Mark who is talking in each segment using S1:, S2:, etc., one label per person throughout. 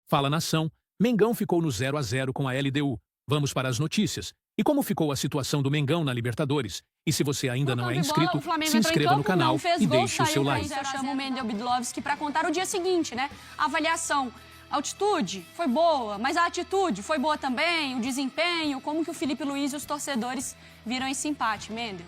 S1: Fala Nação, Mengão ficou no 0 a 0 com a LDU. Vamos para as notícias. E como ficou a situação do Mengão na Libertadores? E se você ainda não é inscrito, se inscreva no canal e deixe o seu like.
S2: Eu chamo o Mendel Bidlovski para contar o dia seguinte, né? A avaliação. A altitude foi boa, mas a atitude foi boa também, o desempenho, como que o Filipe Luiz e os torcedores viram esse empate, Mendel?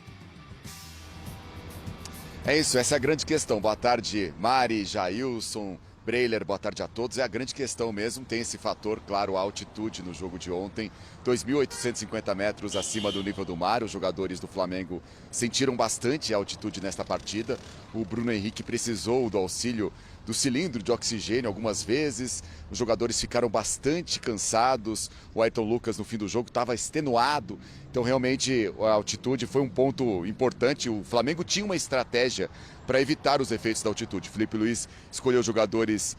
S3: É isso, essa é a grande questão. Boa tarde, Mari, Jailson, Breiler, boa tarde a todos. É a grande questão mesmo, tem esse fator, claro, a altitude no jogo de ontem. 2.850 metros acima do nível do mar, os jogadores do Flamengo sentiram bastante a altitude nesta partida. O Bruno Henrique precisou do auxílio do cilindro de oxigênio algumas vezes, os jogadores ficaram bastante cansados, o Ayrton Lucas no fim do jogo estava extenuado, então realmente a altitude foi um ponto importante. O Flamengo tinha uma estratégia para evitar os efeitos da altitude. Filipe Luiz escolheu jogadores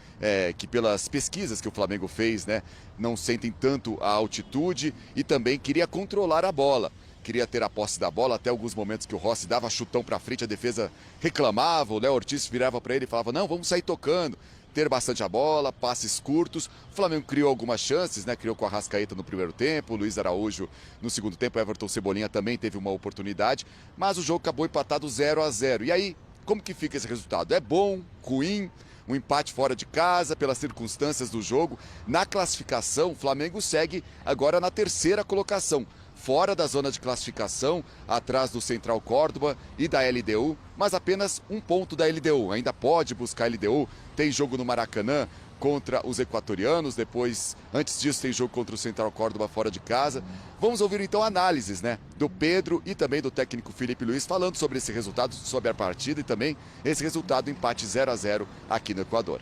S3: que pelas pesquisas que o Flamengo fez, né, não sentem tanto a altitude e também queria controlar a bola. Queria ter a posse da bola, até alguns momentos que o Rossi dava chutão para frente, a defesa reclamava, o Léo Ortiz virava para ele e falava, não, vamos sair tocando, ter bastante a bola, passes curtos. O Flamengo criou algumas chances, né? Criou com a Arrascaeta no primeiro tempo, o Luiz Araújo no segundo tempo, o Everton Cebolinha também teve uma oportunidade, mas o jogo acabou empatado 0 a 0. E aí, como que fica esse resultado? É bom, ruim? Um empate fora de casa, pelas circunstâncias do jogo. Na classificação, o Flamengo segue agora na terceira colocação, fora da zona de classificação, atrás do Central Córdoba e da LDU, mas apenas um ponto da LDU. Ainda pode buscar a LDU, tem jogo no Maracanã contra os equatorianos, depois, antes disso, tem jogo contra o Central Córdoba fora de casa. Vamos ouvir então análises, né, do Pedro e também do técnico Filipe Luiz, falando sobre esse resultado, sobre a partida e também esse resultado, empate 0 a 0 aqui no Equador.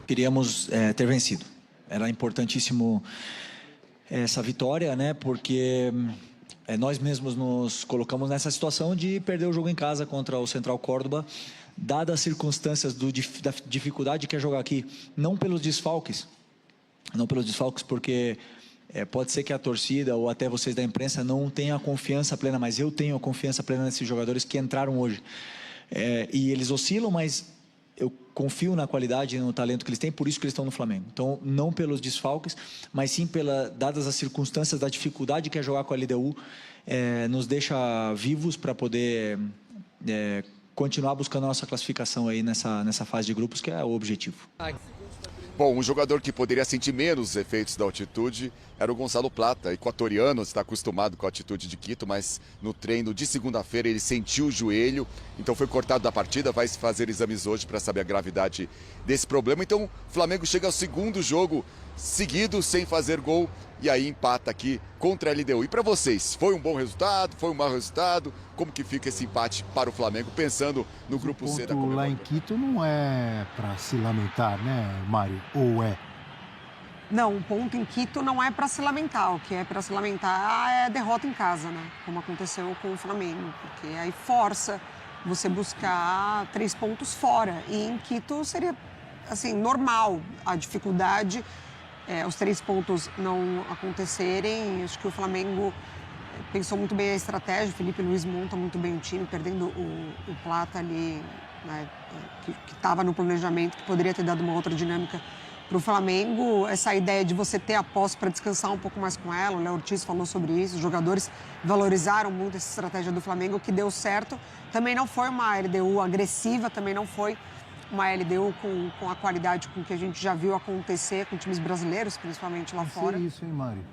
S4: Queríamos ter vencido, era importantíssimo essa vitória, né? Porque nós mesmos nos colocamos nessa situação de perder o jogo em casa contra o Central Córdoba, dadas as circunstâncias da dificuldade que é jogar aqui, não pelos desfalques, porque pode ser que a torcida ou até vocês da imprensa não tenham a confiança plena, mas eu tenho a confiança plena nesses jogadores que entraram hoje. E eles oscilam, mas eu confio na qualidade e no talento que eles têm, por isso que eles estão no Flamengo. Então, não pelos desfalques, mas sim dadas as circunstâncias da dificuldade que é jogar com a LDU, nos deixa vivos para poder continuar buscando a nossa classificação aí nessa fase de grupos, que é o objetivo.
S3: Bom, um jogador que poderia sentir menos os efeitos da altitude era o Gonçalo Plata, equatoriano, está acostumado com a altitude de Quito, mas no treino de segunda-feira ele sentiu o joelho, então foi cortado da partida, vai se fazer exames hoje para saber a gravidade desse problema. Então o Flamengo chega ao segundo jogo seguido sem fazer gol e aí empata aqui contra a LDU. E para vocês, foi um bom resultado, foi um mau resultado? Como que fica esse empate para o Flamengo, pensando no grupo C da Conmebol?
S5: Lá em Quito não é para se lamentar, né, Mário? Ou é?
S6: Não, o ponto em Quito não é para se lamentar. O que é para se lamentar é a derrota em casa, né? Como aconteceu com o Flamengo. Porque aí força você buscar 3 pontos fora. E em Quito seria, assim, normal a dificuldade, os 3 pontos não acontecerem. Acho que o Flamengo pensou muito bem a estratégia. O Filipe Luiz monta muito bem o time, perdendo o Plata ali, né, que estava no planejamento, que poderia ter dado uma outra dinâmica para o Flamengo. Essa ideia de você ter a posse para descansar um pouco mais com ela, o Léo Ortiz falou sobre isso, os jogadores valorizaram muito essa estratégia do Flamengo, que deu certo. Também não foi uma LDU agressiva, também não foi uma LDU com a qualidade com que a gente já viu acontecer com times brasileiros, principalmente lá fora.
S5: Isso, hein, Mário?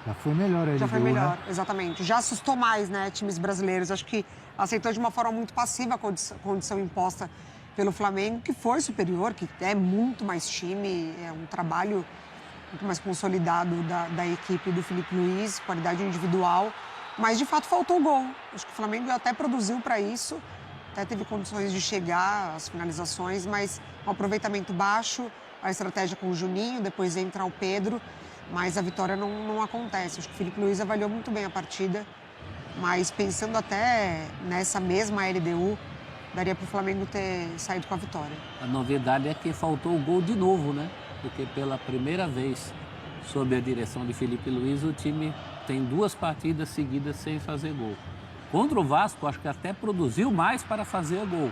S6: Já
S5: foi melhor a LDU,
S6: já foi melhor,
S5: né?
S6: Exatamente. Já assustou mais, né, times brasileiros. Acho que aceitou de uma forma muito passiva a condição imposta pelo Flamengo, que foi superior, que é muito mais time, é um trabalho muito mais consolidado da equipe do Filipe Luiz, qualidade individual, mas de fato faltou gol. Acho que o Flamengo até produziu para isso, até teve condições de chegar às finalizações, mas um aproveitamento baixo, a estratégia com o Juninho, depois entra o Pedro, mas a vitória não acontece. Acho que o Filipe Luiz avaliou muito bem a partida, mas pensando até nessa mesma LDU, daria para o Flamengo ter saído com a vitória.
S7: A novidade é que faltou o gol de novo, né? Porque pela primeira vez, sob a direção de Filipe Luiz, o time tem 2 partidas seguidas sem fazer gol. Contra o Vasco, acho que até produziu mais para fazer gol.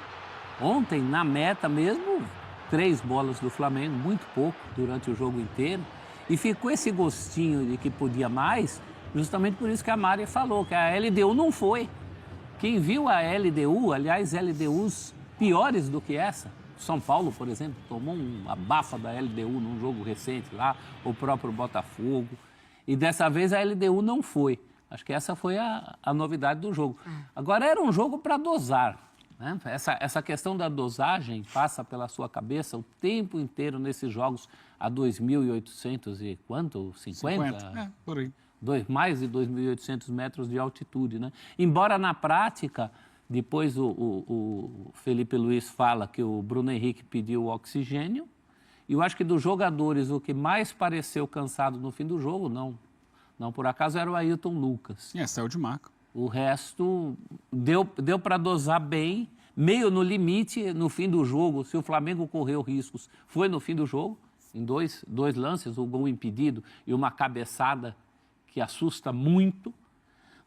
S7: Ontem, na meta mesmo, 3 bolas do Flamengo, muito pouco durante o jogo inteiro. E ficou esse gostinho de que podia mais, justamente por isso que a Mari falou, que a LDU não foi. Quem viu a LDU, aliás, LDUs piores do que essa, São Paulo, por exemplo, tomou uma bafa da LDU num jogo recente lá, o próprio Botafogo. E dessa vez a LDU não foi. Acho que essa foi a novidade do jogo. Agora, era um jogo para dosar. Né? Essa questão da dosagem passa pela sua cabeça o tempo inteiro nesses jogos a 2.800 e quanto? 50?
S8: Por aí.
S7: Mais de 2.800 metros de altitude, né? Embora na prática, depois o Felipe Luiz fala que o Bruno Henrique pediu oxigênio, e eu acho que dos jogadores o que mais pareceu cansado no fim do jogo, não por acaso, era o Ailton Lucas.
S8: Saiu de marca.
S7: O resto deu para dosar bem, meio no limite no fim do jogo. Se o Flamengo correu riscos, foi no fim do jogo, em dois lances, o gol impedido e uma cabeçada que assusta muito.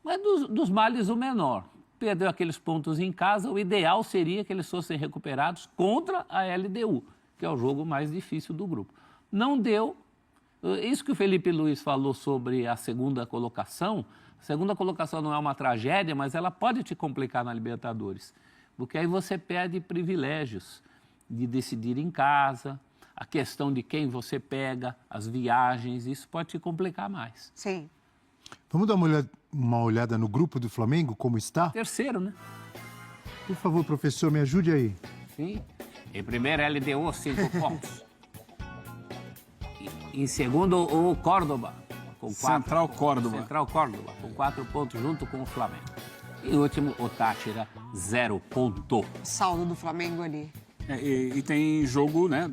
S7: Mas dos males o menor. Perdeu aqueles pontos em casa, o ideal seria que eles fossem recuperados contra a LDU, que é o jogo mais difícil do grupo. Não deu. Isso que o Felipe Luiz falou sobre a segunda colocação, a segunda colocação não é uma tragédia, mas ela pode te complicar na Libertadores, porque aí você perde privilégios de decidir em casa, a questão de quem você pega, as viagens, isso pode te complicar mais.
S6: Sim.
S5: Vamos dar uma olhada no grupo do Flamengo, como está?
S7: Terceiro, né?
S5: Por favor, professor, me ajude aí.
S7: Sim. Em primeiro, LDU, 5 pontos. Em segundo, o Córdoba, com 4.
S8: Central Córdoba.
S7: Central Córdoba, com 4 pontos, junto com o Flamengo. E o último, o Táchira, 0 ponto.
S6: Saldo do Flamengo ali.
S8: E tem jogo, né,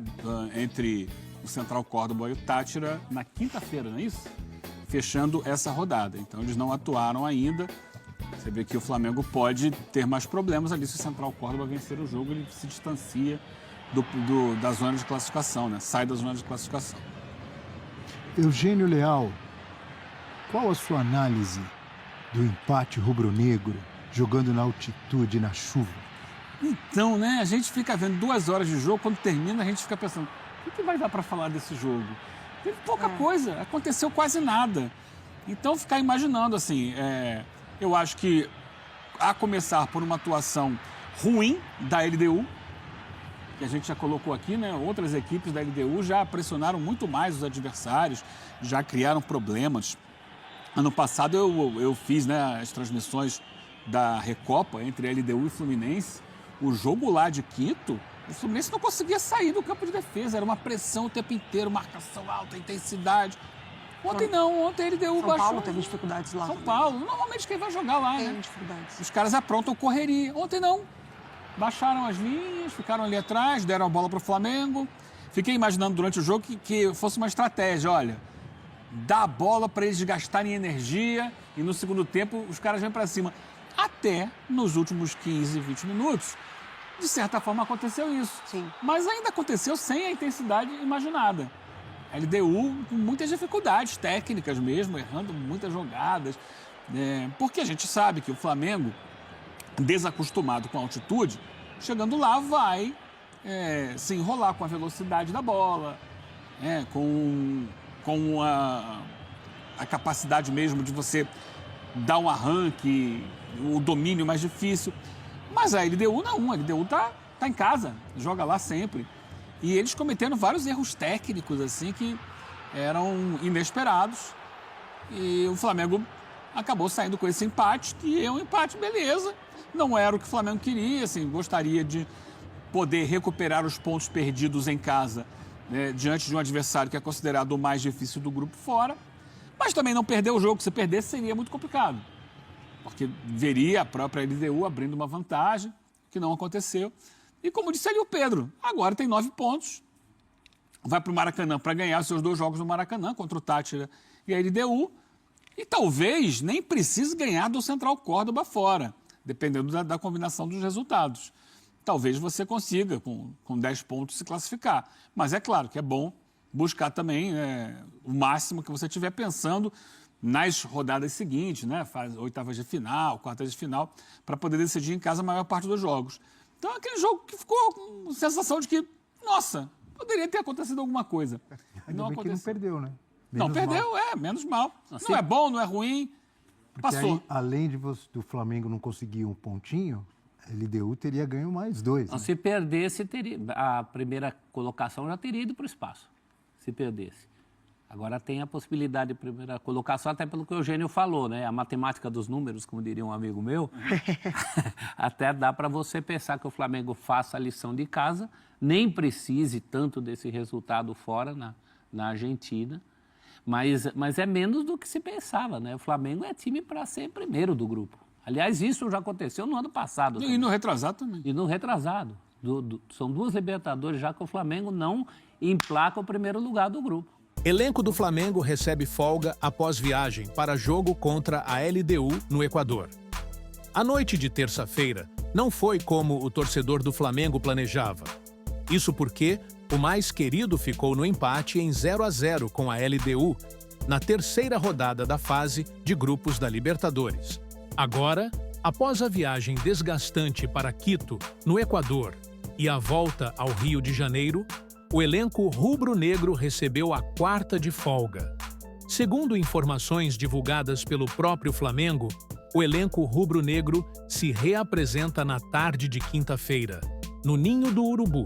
S8: entre o Central Córdoba e o Táchira na quinta-feira, não é isso? Fechando essa rodada. Então, eles não atuaram ainda. Você vê que o Flamengo pode ter mais problemas ali se o Central Córdoba vencer o jogo, ele se distancia da zona de classificação, né? Sai da zona de classificação.
S5: Eugênio Leal, qual a sua análise do empate rubro-negro jogando na altitude, na chuva?
S8: Então, né, a gente fica vendo 2 horas de jogo, quando termina a gente fica pensando, o que vai dar para falar desse jogo? Teve pouca coisa, aconteceu quase nada. Então, ficar imaginando, assim, eu acho que, a começar por uma atuação ruim da LDU, que a gente já colocou aqui, né? Outras equipes da LDU já pressionaram muito mais os adversários, já criaram problemas. Ano passado eu fiz, né, as transmissões da Recopa entre LDU e Fluminense. O jogo lá de Quito, o Fluminense não conseguia sair do campo de defesa, era uma pressão o tempo inteiro, marcação alta, intensidade. Ontem não, ontem a LDU baixou.
S6: São Paulo teve dificuldades lá.
S8: São Paulo, normalmente quem vai jogar lá,
S6: tem
S8: né?
S6: dificuldades.
S8: Os caras aprontam correria. Ontem não. Baixaram as linhas, ficaram ali atrás, deram a bola para o Flamengo. Fiquei imaginando durante o jogo que fosse uma estratégia, olha, dá a bola para eles gastarem energia e no segundo tempo os caras vêm para cima. Até nos últimos 15, 20 minutos, de certa forma aconteceu isso.
S6: Sim.
S8: Mas ainda aconteceu sem a intensidade imaginada. A LDU com muitas dificuldades técnicas mesmo, errando muitas jogadas. Porque a gente sabe que o Flamengo, desacostumado com a altitude, chegando lá vai se enrolar com a velocidade da bola, com a capacidade mesmo de você dar um arranque, o domínio mais difícil. Mas a LDU não, a LDU tá em casa, joga lá sempre. E eles cometendo vários erros técnicos assim que eram inesperados. E o Flamengo acabou saindo com esse empate, que é um empate, beleza. Não era o que o Flamengo queria, assim, gostaria de poder recuperar os pontos perdidos em casa, né, diante de um adversário que é considerado o mais difícil do grupo fora. Mas também não perder o jogo, se perdesse seria muito complicado. Porque veria a própria LDU abrindo uma vantagem, que não aconteceu. E como disse ali o Pedro, agora tem 9 pontos, vai para o Maracanã para ganhar os seus 2 jogos no Maracanã, contra o Táchira e a LDU, e talvez nem precise ganhar do Central Córdoba fora, dependendo da combinação dos resultados. Talvez você consiga, com 10 pontos, se classificar. Mas é claro que é bom buscar também o máximo que você estiver pensando nas rodadas seguintes, né? Oitavas de final, quartas de final, para poder decidir em casa a maior parte dos jogos. Então é aquele jogo que ficou com a sensação de que nossa, poderia ter acontecido alguma coisa.
S5: Ainda bem que não perdeu, né?
S8: Não, perdeu, menos mal. Não é bom, não é ruim, passou.
S5: Aí, além do Flamengo não conseguir um pontinho, a LDU teria ganho mais 2.
S7: Então,
S5: né?
S7: se perdesse, a primeira colocação já teria ido para o espaço, se perdesse. Agora tem a possibilidade de primeira colocação, até pelo que o Eugênio falou, né? A matemática dos números, como diria um amigo meu, até dá para você pensar que o Flamengo faça a lição de casa, nem precise tanto desse resultado fora na Argentina, mas é menos do que se pensava, né? O Flamengo é time para ser primeiro do grupo. Aliás, isso já aconteceu no ano passado.
S8: E no retrasado também.
S7: E no retrasado. São 2 Libertadores já que o Flamengo não emplaca o primeiro lugar do grupo.
S1: Elenco do Flamengo recebe folga após viagem para jogo contra a LDU no Equador. A noite de terça-feira não foi como o torcedor do Flamengo planejava. Isso porque o mais querido ficou no empate em 0-0 com a LDU, na terceira rodada da fase de grupos da Libertadores. Agora, após a viagem desgastante para Quito, no Equador, e a volta ao Rio de Janeiro, o elenco rubro-negro recebeu a 4ª de folga. Segundo informações divulgadas pelo próprio Flamengo, o elenco rubro-negro se reapresenta na tarde de quinta-feira, no Ninho do Urubu.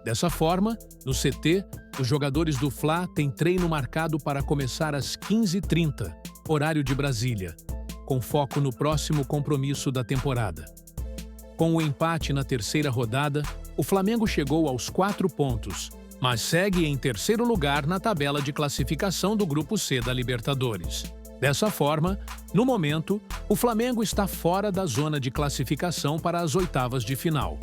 S1: Dessa forma, no CT, os jogadores do Fla têm treino marcado para começar às 15h30, horário de Brasília, com foco no próximo compromisso da temporada. Com o empate na terceira rodada, o Flamengo chegou aos 4 pontos, mas segue em terceiro lugar na tabela de classificação do Grupo C da Libertadores. Dessa forma, no momento, o Flamengo está fora da zona de classificação para as oitavas de final.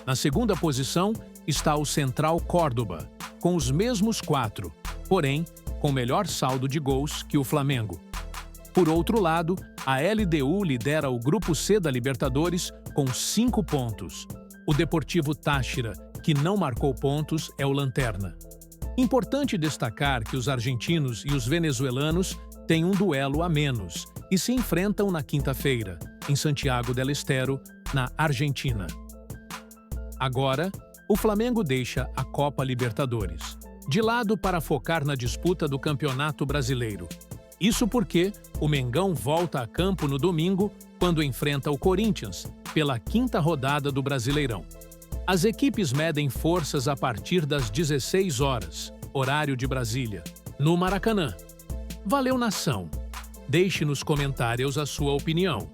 S1: Na segunda posição está o Central Córdoba, com os mesmos 4, porém com melhor saldo de gols que o Flamengo. Por outro lado, a LDU lidera o Grupo C da Libertadores com 5 pontos. O Deportivo Táchira, que não marcou pontos, é o lanterna. Importante destacar que os argentinos e os venezuelanos têm um duelo a menos e se enfrentam na quinta-feira, em Santiago del Estero, na Argentina. Agora, o Flamengo deixa a Copa Libertadores de lado para focar na disputa do Campeonato Brasileiro. Isso porque o Mengão volta a campo no domingo, quando enfrenta o Corinthians, pela 5ª rodada do Brasileirão. As equipes medem forças a partir das 16 horas, horário de Brasília, no Maracanã. Valeu, nação! Deixe nos comentários a sua opinião.